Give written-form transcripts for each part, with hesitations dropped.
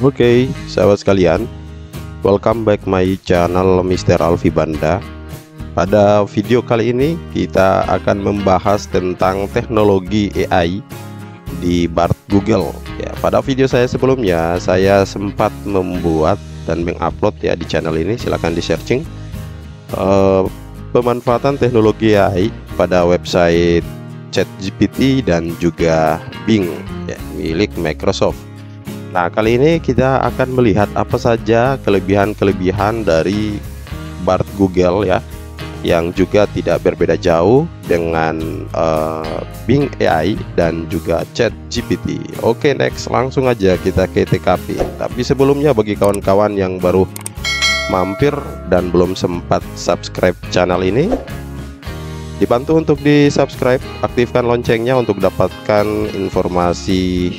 Oke, sahabat sekalian, welcome back my channel Mr. Alfi Banda. Pada video kali ini kita akan membahas tentang teknologi AI di Bard Google. Ya, pada video saya sebelumnya saya sempat membuat dan mengupload ya di channel ini. Silahkan di searching pemanfaatan teknologi AI pada website ChatGPT dan juga Bing ya, milik Microsoft. Nah, kali ini kita akan melihat apa saja kelebihan-kelebihan dari Bard Google ya, yang juga tidak berbeda jauh dengan Bing AI dan juga ChatGPT. Oke, next, langsung aja kita ke TKP. Tapi sebelumnya, bagi kawan-kawan yang baru mampir dan belum sempat subscribe channel ini, dibantu untuk di subscribe, aktifkan loncengnya untuk dapatkan informasi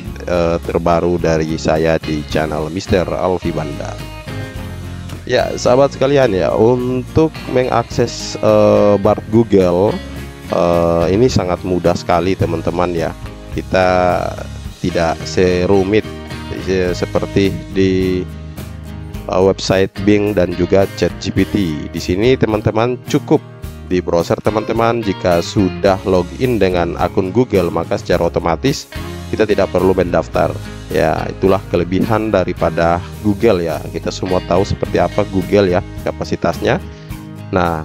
terbaru dari saya di channel Mr. Alfi Banda. Ya, sahabat sekalian ya, untuk mengakses Bard Google ini sangat mudah sekali teman-teman ya. Kita tidak serumit seperti di website Bing dan juga ChatGPT. Di sini teman-teman cukup di browser teman-teman, jika sudah login dengan akun Google, maka secara otomatis kita tidak perlu mendaftar. Ya, itulah kelebihan daripada Google ya. Kita semua tahu seperti apa Google ya, kapasitasnya. Nah,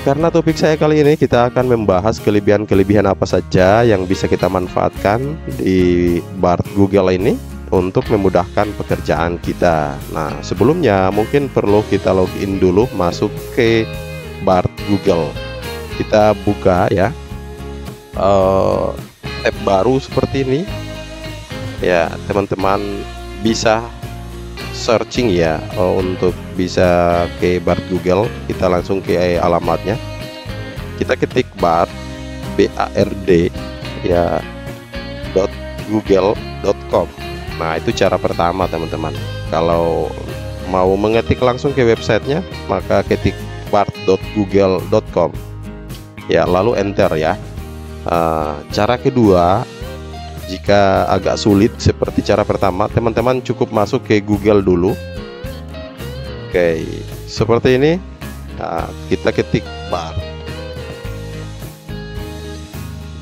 karena topik saya kali ini kita akan membahas kelebihan-kelebihan apa saja yang bisa kita manfaatkan di Bard Google ini untuk memudahkan pekerjaan kita. Nah, sebelumnya mungkin perlu kita login dulu, masuk ke Bard Google. Kita buka ya tab baru seperti ini ya, teman-teman bisa searching ya untuk bisa ke Bard Google. Kita langsung ke alamatnya, kita ketik Bard BARD ya .google.com. Nah, itu cara pertama teman-teman. Kalau mau mengetik langsung ke websitenya, maka ketik bard.google.com ya, lalu enter ya. Cara kedua, jika agak sulit seperti cara pertama, teman-teman cukup masuk ke Google dulu. Oke, seperti ini. Nah, kita ketik Bard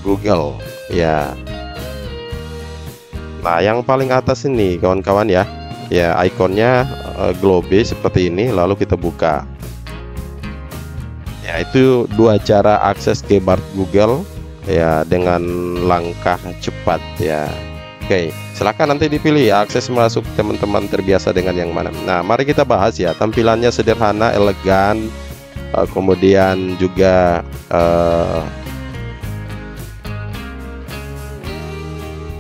Google ya. Nah, yang paling atas ini kawan-kawan ya, ya ikonnya globe seperti ini, lalu kita buka. Ya, itu dua cara akses ke Bard Google ya, dengan langkah cepat ya. Oke, silakan nanti dipilih ya, akses masuk teman-teman terbiasa dengan yang mana. Nah, mari kita bahas ya. Tampilannya sederhana, elegan, kemudian juga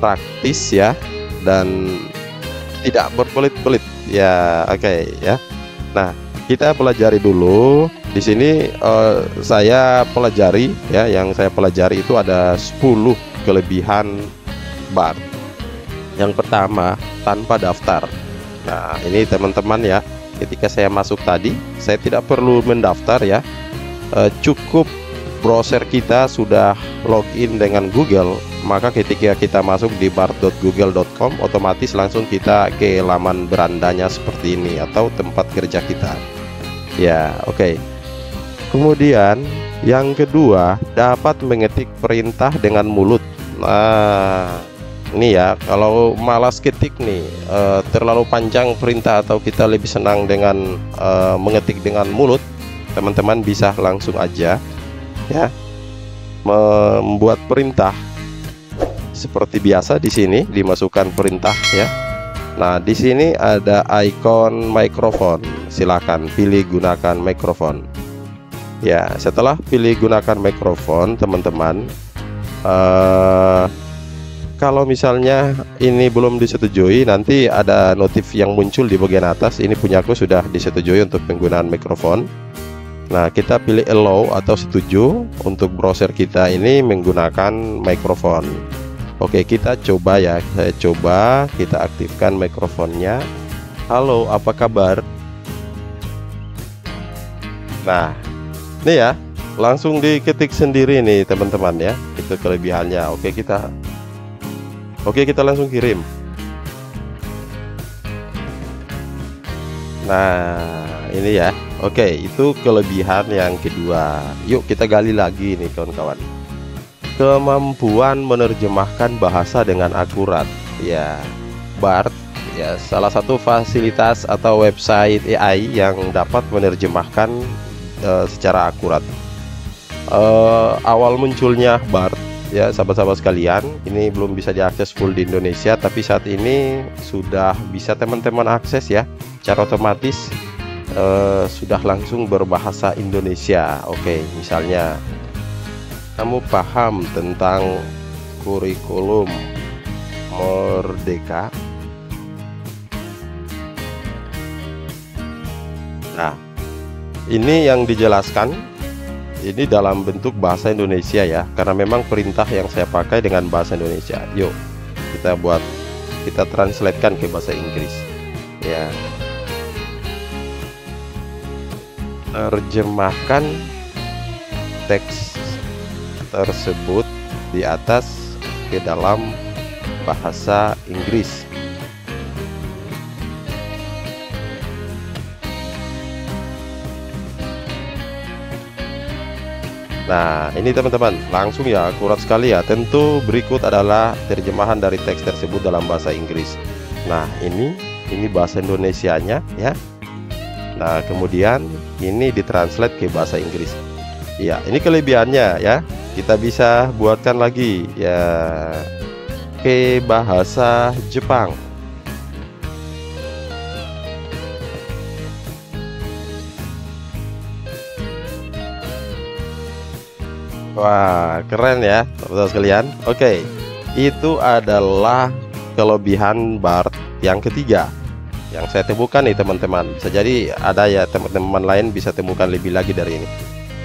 praktis ya, dan tidak berbelit-belit ya. Oke ya. Nah, kita pelajari dulu. Di sini saya pelajari ya, yang saya pelajari itu ada 10 kelebihan Bard. Yang pertama, tanpa daftar. Nah, ini teman-teman ya, ketika saya masuk tadi, saya tidak perlu mendaftar ya. Cukup browser kita sudah login dengan Google, maka ketika kita masuk di bard.google.com, otomatis langsung kita ke laman berandanya seperti ini atau tempat kerja kita. Ya, oke. Kemudian yang kedua, dapat mengetik perintah dengan mulut. Nah, ini ya, kalau malas ketik nih, terlalu panjang perintah atau kita lebih senang dengan mengetik dengan mulut, teman-teman bisa langsung aja ya membuat perintah seperti biasa. Di sini dimasukkan perintah ya. Nah, di sini ada ikon mikrofon. Silakan pilih gunakan mikrofon. Ya, setelah pilih gunakan mikrofon, teman-teman, kalau misalnya ini belum disetujui, nanti ada notif yang muncul di bagian atas. Ini punyaku sudah disetujui untuk penggunaan mikrofon. Nah, kita pilih allow atau setuju untuk browser kita ini menggunakan mikrofon. Oke, kita coba ya. Saya coba, kita aktifkan mikrofonnya. Halo, apa kabar? Nah, ini ya, langsung diketik sendiri nih teman-teman ya, itu kelebihannya. Oke, kita langsung kirim. Nah ini ya, oke, itu kelebihan yang kedua. Yuk kita gali lagi nih kawan-kawan, kemampuan menerjemahkan bahasa dengan akurat. Ya, BARD ya salah satu fasilitas atau website AI yang dapat menerjemahkan secara akurat. Awal munculnya BARD ya sahabat-sahabat sekalian, ini belum bisa diakses full di Indonesia, tapi saat ini sudah bisa teman-teman akses ya secara otomatis, sudah langsung berbahasa Indonesia. Oke, misalnya kamu paham tentang kurikulum Merdeka. Nah, ini yang dijelaskan ini dalam bentuk bahasa Indonesia ya, karena memang perintah yang saya pakai dengan bahasa Indonesia. Yuk kita translatekan ke bahasa Inggris ya. Terjemahkan teks tersebut di atas ke dalam bahasa Inggris. Nah ini teman-teman, langsung ya, akurat sekali ya. Tentu berikut adalah terjemahan dari teks tersebut dalam bahasa Inggris. Nah ini bahasa Indonesianya ya. Nah kemudian ini ditranslate ke bahasa Inggris. Ya ini kelebihannya ya, kita bisa buatkan lagi ya ke bahasa Jepang. Wah keren ya teman-teman sekalian. Oke, itu adalah kelebihan BARD yang ketiga yang saya temukan nih teman-teman. Bisa jadi ada ya teman-teman lain bisa temukan lebih lagi dari ini.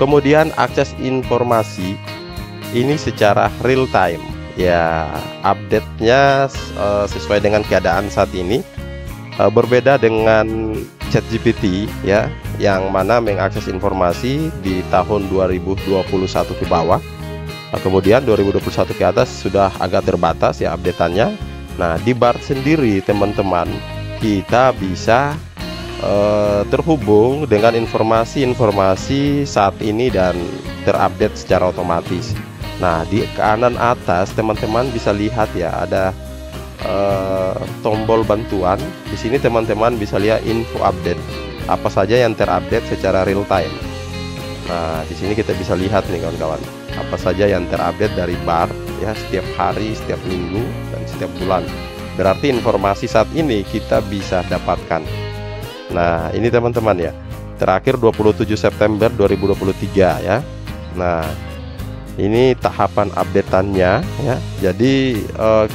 Kemudian akses informasi ini secara real time ya, update-nya sesuai dengan keadaan saat ini. Berbeda dengan ChatGPT ya, yang mana mengakses informasi di tahun 2021 ke bawah. Kemudian 2021 ke atas sudah agak terbatas ya updateannya. Nah di BARD sendiri teman-teman, kita bisa terhubung dengan informasi-informasi saat ini dan terupdate secara otomatis. Nah di kanan atas teman-teman bisa lihat ya, ada tombol bantuan. Di sini teman-teman bisa lihat info update, apa saja yang terupdate secara real time. Nah di sini kita bisa lihat nih kawan-kawan, apa saja yang terupdate dari BARD ya, setiap hari, setiap minggu, dan setiap bulan. Berarti informasi saat ini kita bisa dapatkan. Nah ini teman-teman ya, terakhir 27 September 2023 ya. Nah ini tahapan updateannya ya. Jadi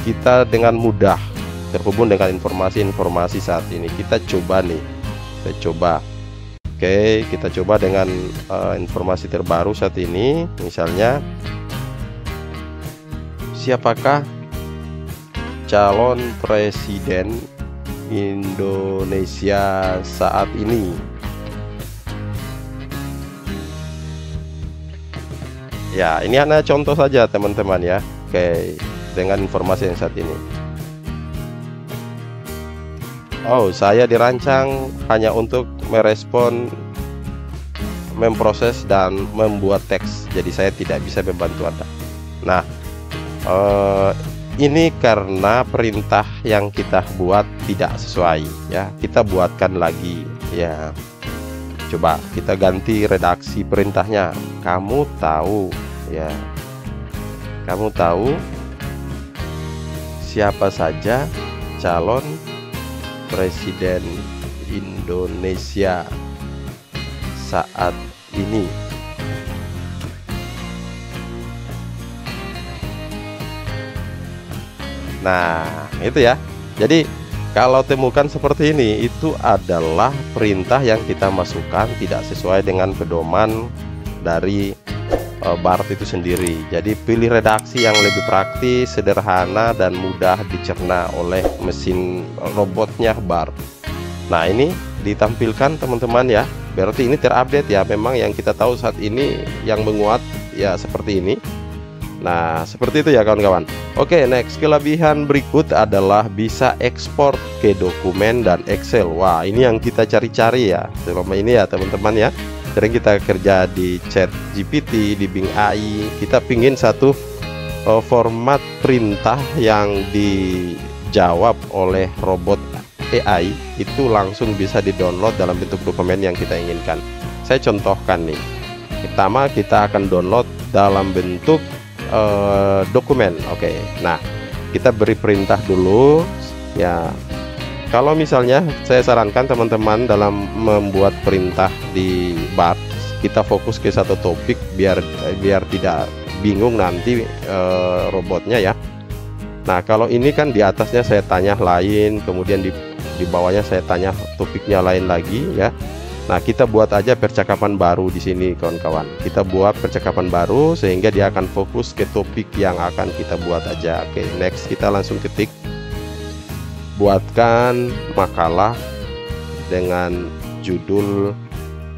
kita dengan mudah terhubung dengan informasi-informasi saat ini. Kita coba nih, Oke, kita coba dengan informasi terbaru saat ini. Misalnya, siapakah calon presiden Indonesia saat ini? Ya, ini hanya contoh saja teman-teman ya. Oke, dengan informasi yang saat ini. Oh, saya dirancang hanya untuk merespon, memproses, dan membuat teks. Jadi saya tidak bisa membantu Anda. Nah, ini karena perintah yang kita buat tidak sesuai ya. Kita buatkan lagi ya. Coba kita ganti redaksi perintahnya. Kamu tahu ya, kamu tahu siapa saja calon presiden Indonesia saat ini? Nah itu ya. Jadi kalau temukan seperti ini, itu adalah perintah yang kita masukkan tidak sesuai dengan pedoman dari BARD itu sendiri. Jadi pilih redaksi yang lebih praktis, sederhana, dan mudah dicerna oleh mesin robotnya BARD. Nah ini ditampilkan teman-teman ya, berarti ini terupdate ya. Memang yang kita tahu saat ini yang menguat ya seperti ini. Nah, seperti itu ya kawan-kawan. Oke, next, kelebihan berikut adalah bisa ekspor ke dokumen dan Excel. Wah, ini yang kita cari-cari ya selama ini ya teman-teman ya. Sering kita kerja di ChatGPT, di Bing AI, kita pingin satu format perintah yang dijawab oleh robot AI itu langsung bisa di-download dalam bentuk dokumen yang kita inginkan. Saya contohkan nih. Pertama, kita akan download dalam bentuk dokumen. Oke, nah kita beri perintah dulu ya. Kalau misalnya saya sarankan teman-teman dalam membuat perintah di Bart, kita fokus ke satu topik biar tidak bingung nanti robotnya ya. Nah, kalau ini kan di atasnya saya tanya lain, kemudian di bawahnya saya tanya topiknya lain lagi ya. Nah, kita buat aja percakapan baru di sini kawan-kawan. Kita buat percakapan baru sehingga dia akan fokus ke topik yang akan kita buat aja. Oke, next, kita langsung ketik. Buatkan makalah dengan judul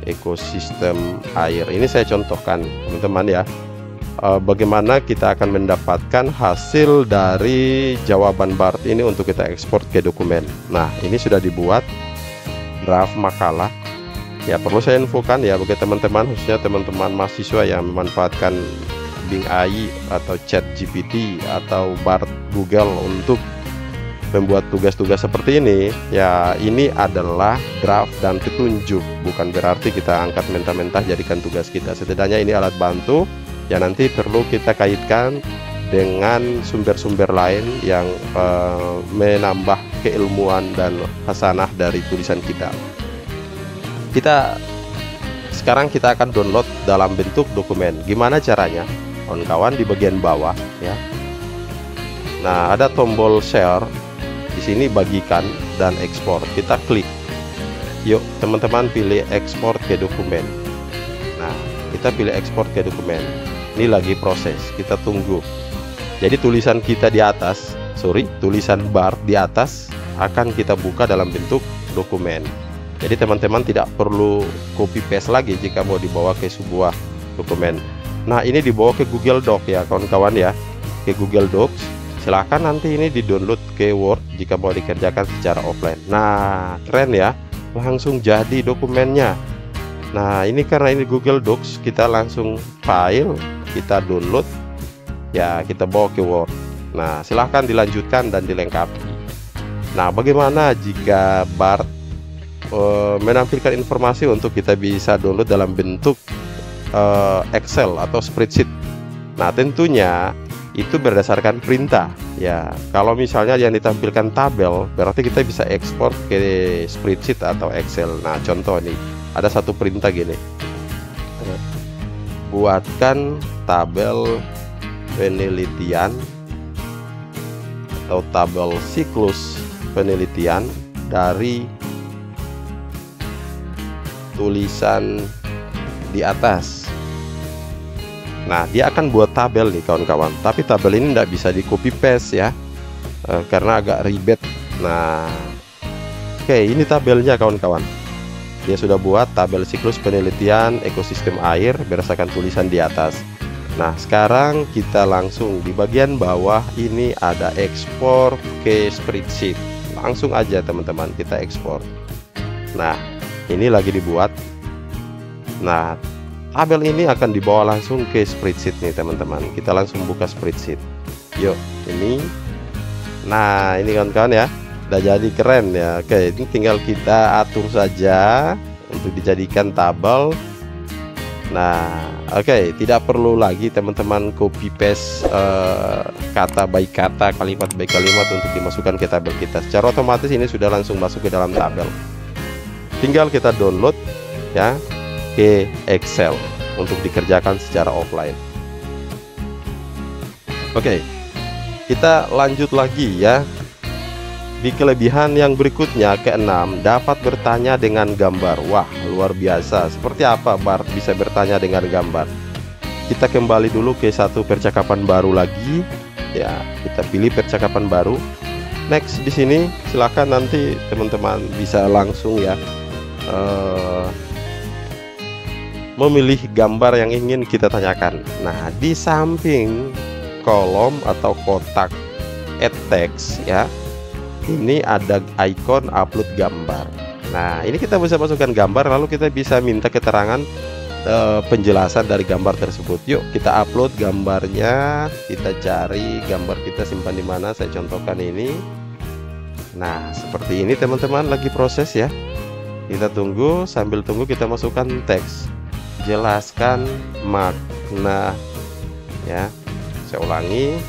ekosistem air. Ini saya contohkan teman-teman ya. Bagaimana kita akan mendapatkan hasil dari jawaban Bart ini untuk kita ekspor ke dokumen. Nah, ini sudah dibuat draft makalah. Ya, perlu saya infokan ya bagi teman-teman, khususnya teman-teman mahasiswa yang memanfaatkan Bing AI atau ChatGPT atau Bart Google untuk membuat tugas-tugas seperti ini. Ya, ini adalah draft dan petunjuk, bukan berarti kita angkat mentah-mentah jadikan tugas kita. Setidaknya ini alat bantu ya, nanti perlu kita kaitkan dengan sumber-sumber lain yang menambah keilmuan dan hasanah dari tulisan kita. Sekarang kita akan download dalam bentuk dokumen. Gimana caranya? Kawan-kawan, di bagian bawah ya. Nah, ada tombol share. Di sini bagikan dan ekspor. Kita klik. Yuk, teman-teman pilih ekspor ke dokumen. Nah, kita pilih ekspor ke dokumen. Ini lagi proses. Kita tunggu. Jadi tulisan kita di atas, tulisan Bart di atas akan kita buka dalam bentuk dokumen. Jadi teman-teman tidak perlu copy paste lagi jika mau dibawa ke sebuah dokumen. Nah, ini dibawa ke Google Doc ya kawan-kawan ya, ke Google Docs. Silahkan nanti ini di-download ke Word jika mau dikerjakan secara offline. Nah, keren ya, langsung jadi dokumennya. Nah, ini karena ini Google Docs, kita langsung file, kita download ya, kita bawa ke Word. Nah, silahkan dilanjutkan dan dilengkapi. Nah, bagaimana jika Bart menampilkan informasi untuk kita bisa download dalam bentuk Excel atau spreadsheet? Nah, tentunya itu berdasarkan perintah ya. Kalau misalnya yang ditampilkan tabel, berarti kita bisa ekspor ke spreadsheet atau Excel. Nah, contoh nih, ada satu perintah gini. Buatkan tabel penelitian atau tabel siklus penelitian dari tulisan di atas. Nah, dia akan buat tabel nih kawan-kawan, tapi tabel ini tidak bisa di copy paste ya, karena agak ribet. Nah, oke, ini tabelnya kawan-kawan. Dia sudah buat tabel siklus penelitian ekosistem air berdasarkan tulisan di atas. Nah, sekarang kita langsung di bagian bawah ini ada ekspor ke spreadsheet. Langsung aja teman-teman kita ekspor. Nah, ini lagi dibuat. Nah, tabel ini akan dibawa langsung ke spreadsheet nih teman-teman. Kita langsung buka spreadsheet. Yuk, ini. Nah, ini kawan-kawan ya, udah jadi keren ya. Oke, ini tinggal kita atur saja untuk dijadikan tabel. Nah, oke, tidak perlu lagi teman-teman copy paste kata by kata, kalimat by kalimat untuk dimasukkan ke tabel kita. Secara otomatis ini sudah langsung masuk ke dalam tabel. Tinggal kita download ya ke Excel untuk dikerjakan secara offline. Oke, kita lanjut lagi ya. Di kelebihan yang berikutnya, ke-6, dapat bertanya dengan gambar. Wah, luar biasa. Seperti apa Bart bisa bertanya dengan gambar? Kita kembali dulu ke satu percakapan baru lagi ya. Kita pilih percakapan baru. Next di sini, silakan nanti teman-teman bisa langsung ya memilih gambar yang ingin kita tanyakan. Nah, di samping kolom atau kotak add text ya, ini ada icon upload gambar. Nah, ini kita bisa masukkan gambar, lalu kita bisa minta keterangan penjelasan dari gambar tersebut. Yuk kita upload gambarnya, kita cari gambar kita simpan di mana. Saya contohkan ini. Nah, seperti ini teman-teman, lagi proses ya. Kita tunggu, sambil tunggu kita masukkan teks. Jelaskan makna ya. Saya ulangi.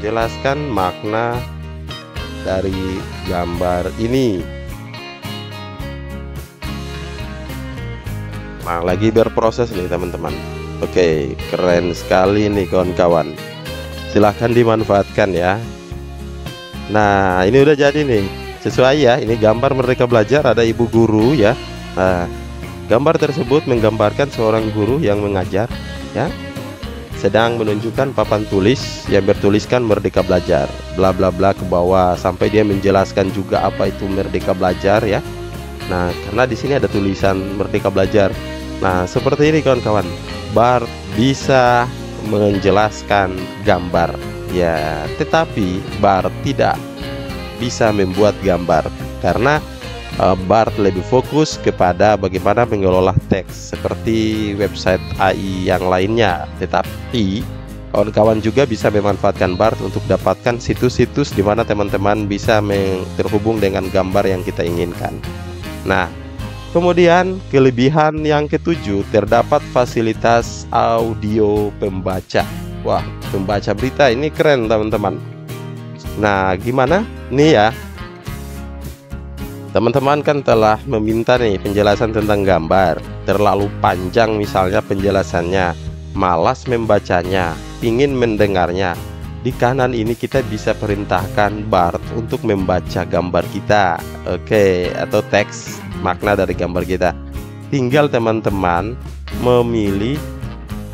Jelaskan makna dari gambar ini. Nah, lagi berproses nih teman-teman. Oke, keren sekali nih kawan-kawan. Silahkan dimanfaatkan ya. Nah, ini udah jadi nih, sesuai ya. Ini gambar Merdeka Belajar, ada ibu guru ya. Nah, gambar tersebut menggambarkan seorang guru yang mengajar ya, sedang menunjukkan papan tulis yang bertuliskan Merdeka Belajar, bla bla bla ke bawah, sampai dia menjelaskan juga apa itu Merdeka Belajar ya. Nah, karena di sini ada tulisan Merdeka Belajar. Nah, seperti ini kawan-kawan, Bart bisa menjelaskan gambar ya, tetapi Bart tidak bisa membuat gambar karena Bart lebih fokus kepada bagaimana mengelola teks seperti website AI yang lainnya. Tetapi kawan-kawan juga bisa memanfaatkan Bart untuk dapatkan situs-situs di mana teman-teman bisa terhubung dengan gambar yang kita inginkan. Nah, kemudian kelebihan yang ketujuh, terdapat fasilitas audio pembaca. Wah, pembaca berita ini keren teman-teman. Nah, gimana? Nih ya, teman-teman kan telah meminta nih penjelasan tentang gambar. Terlalu panjang misalnya penjelasannya, malas membacanya, ingin mendengarnya. Di kanan ini kita bisa perintahkan Bart untuk membaca gambar kita, oke, atau teks makna dari gambar kita. Tinggal teman-teman memilih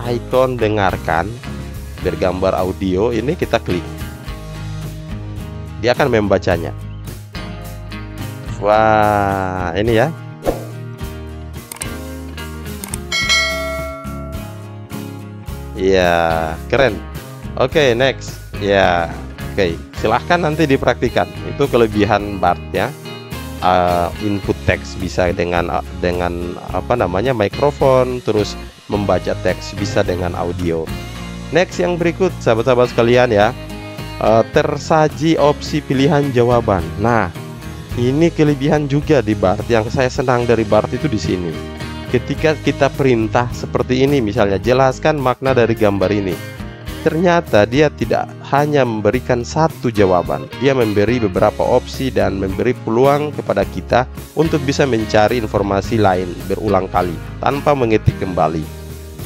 icon dengarkan bergambar audio, ini kita klik, dia akan membacanya. Wah, ini ya. Iya, keren. Oke, next. Ya, oke. Silahkan nanti dipraktikan. Itu kelebihan Bart ya. Input teks bisa dengan apa namanya, mikrofon, terus membaca teks bisa dengan audio. Next yang berikut, sahabat-sahabat sekalian ya, tersaji opsi pilihan jawaban. Nah, ini kelebihan juga di Bart. Yang saya senang dari Bart itu di sini. Ketika kita perintah seperti ini, misalnya jelaskan makna dari gambar ini, ternyata dia tidak hanya memberikan satu jawaban, dia memberi beberapa opsi dan memberi peluang kepada kita untuk bisa mencari informasi lain berulang kali tanpa mengetik kembali.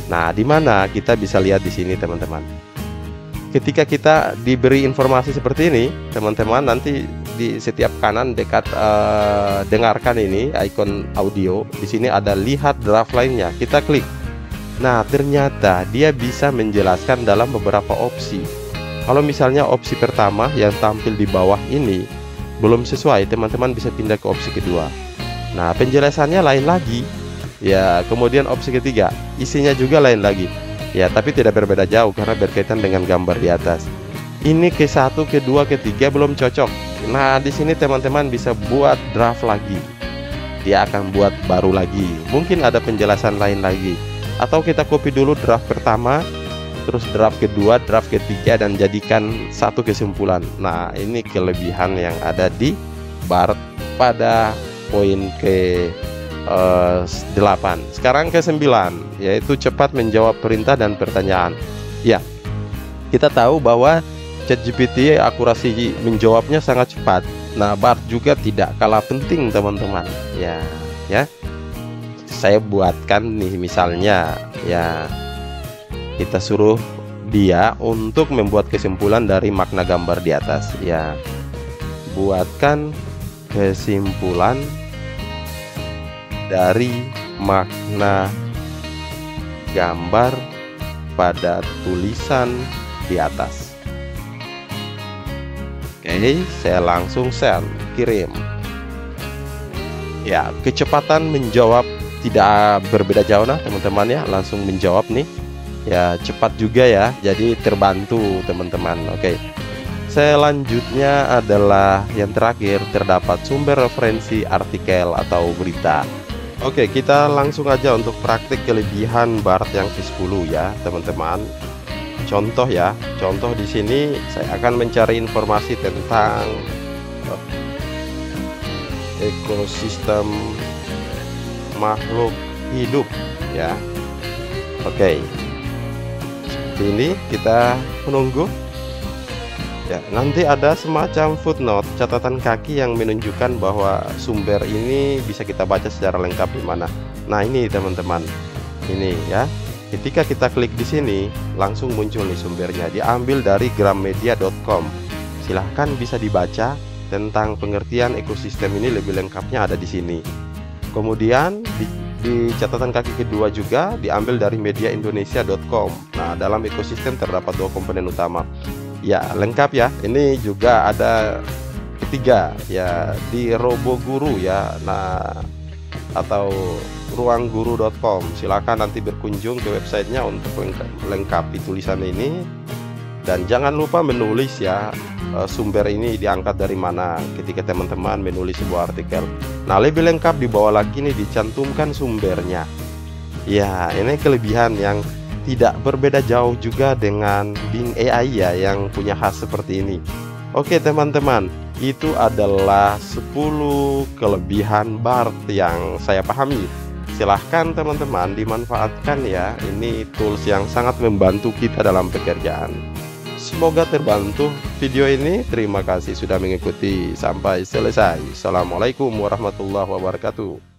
Nah, di mana kita bisa lihat di sini teman-teman. Ketika kita diberi informasi seperti ini, teman-teman, nanti di setiap kanan dekat dengarkan ini icon audio, di sini ada lihat draft lainnya. Kita klik. Nah, ternyata dia bisa menjelaskan dalam beberapa opsi. Kalau misalnya opsi pertama yang tampil di bawah ini belum sesuai, teman-teman bisa pindah ke opsi kedua. Nah, penjelasannya lain lagi. Ya, kemudian opsi ketiga, isinya juga lain lagi. Ya, tapi tidak berbeda jauh karena berkaitan dengan gambar di atas. Ini ke satu, kedua, ketiga belum cocok. Nah, di sini teman-teman bisa buat draft lagi. Dia akan buat baru lagi. Mungkin ada penjelasan lain lagi. Atau kita copy dulu draft pertama, terus draft kedua, draft ketiga, dan jadikan satu kesimpulan. Nah, ini kelebihan yang ada di Bart pada poin ke-8. Sekarang ke-9, yaitu cepat menjawab perintah dan pertanyaan. Ya, kita tahu bahwa ChatGPT akurasi menjawabnya sangat cepat. Nah, Bart juga tidak kalah penting teman-teman. Ya. Saya buatkan nih misalnya, ya, kita suruh dia untuk membuat kesimpulan dari makna gambar di atas. Ya, buatkan kesimpulan dari makna gambar pada tulisan di atas. Oke, saya langsung send, kirim. Ya, kecepatan menjawab tidak berbeda jauh nah teman-teman ya, langsung menjawab nih. Ya, cepat juga ya, jadi terbantu teman-teman. Oke. Selanjutnya adalah yang terakhir, terdapat sumber referensi artikel atau berita. Oke, kita langsung aja untuk praktik kelebihan BART yang ke-10 ya, teman-teman. Contoh ya, contoh di sini saya akan mencari informasi tentang ekosistem makhluk hidup ya. Oke, seperti ini kita menunggu ya. Nanti ada semacam footnote, catatan kaki yang menunjukkan bahwa sumber ini bisa kita baca secara lengkap di mana. Nah ini teman-teman, ini ya. Ketika kita klik di sini, langsung muncul nih sumbernya, diambil dari gramedia.com. Silahkan bisa dibaca tentang pengertian ekosistem ini lebih lengkapnya ada di sini. Kemudian di catatan kaki kedua juga diambil dari mediaindonesia.com. Nah, dalam ekosistem terdapat 2 komponen utama. Ya, lengkap ya. Ini juga ada ketiga ya di Roboguru ya. Nah, atau ruangguru.com. Silakan nanti berkunjung ke websitenya untuk lengkapi tulisan ini. Dan jangan lupa menulis ya, sumber ini diangkat dari mana ketika teman-teman menulis sebuah artikel. Nah, lebih lengkap di bawah lagi nih dicantumkan sumbernya. Ya, ini kelebihan yang tidak berbeda jauh juga dengan Bing AI ya, yang punya khas seperti ini. Oke teman-teman, itu adalah 10 kelebihan BART yang saya pahami. Silahkan teman-teman dimanfaatkan ya. Ini tools yang sangat membantu kita dalam pekerjaan. Semoga terbantu video ini. Terima kasih sudah mengikuti sampai selesai. Assalamualaikum warahmatullahi wabarakatuh.